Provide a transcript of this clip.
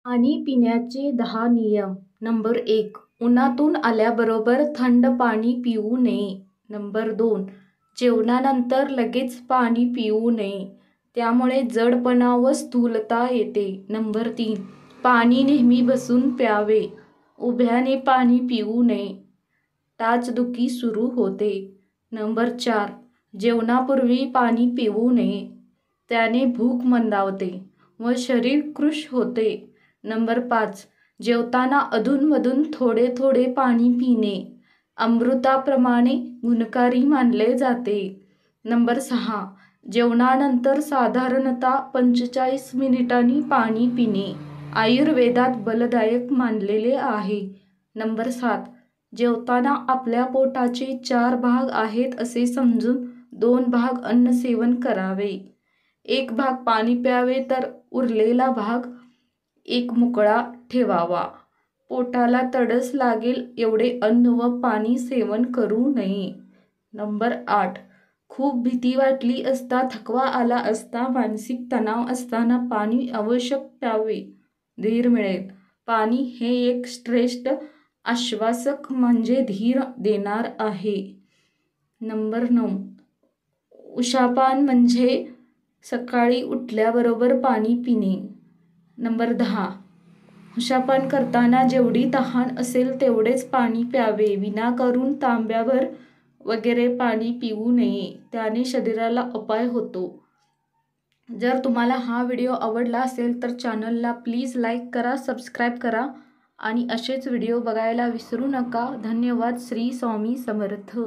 पाणी पिण्याचे 10 नियम. नंबर 1. उन्हातून आल्याबरोबर थंड पाणी पिऊ नये. नंबर 2. जेवणानंतर लगेच पाणी पिऊ नये. त्यामुळे जडपणा व स्थूलता येते. नंबर 3. पाणी नेहमी बसून प्यावे. उभ्याने पाणी पिऊ नये. टाचदुखी सुरू होते. नंबर 4. जेवणापूर्वी पाणी पिऊ नये. त्याने भूक मंदावते व शरीर कृश होते. नंबर 5. जेवताना अधूनमधून थोडे थोडे पाणी पिणे अमृताप्रमाणे गुणकारी मानले जाते. नंबर 6. जेवणानंतर साधारणतः 45 मिनिटांनी पाणी पिणे आयुर्वेदात बलदायक मानलेले आहे. नंबर 7. जेवताना आपल्या पोटाचे 4 भाग आहेत असे समजून 2 भाग अन्न सेवन करावे. 1 भाग पाणी प्यावे तर उरलेला भाग 1 मोकळा ठेवावा. पोटाला तडस लागेल एवढे अन्न व पाणी सेवन करू नये. नंबर 8. खूप भीती वाटली असता, थकवा आला असता, मानसिक तणाव असताना पाणी आवश्यक प्यावे. धीर मिळेल. पाणी हे एक श्रेष्ठ आश्वासक म्हणजे धीर देणार आहे. नंबर 9. उषापान म्हणजे सकाळी उठल्याबरोबर पाणी पिणे. नंबर 10. उषापान करताना जेवढी तहान असेल तेवढेच पाणी प्यावे. विनाकारण तांब्याभर वगैरे पाणी पिऊ नये. त्याने शरीराला अपाय होतो. जर तुम्हाला हा व्हिडिओ आवडला असेल तर चॅनलला प्लीज लाईक करा, सबस्क्राईब करा आणि असेच व्हिडिओ बघायला विसरू नका. धन्यवाद. श्री स्वामी समर्थ.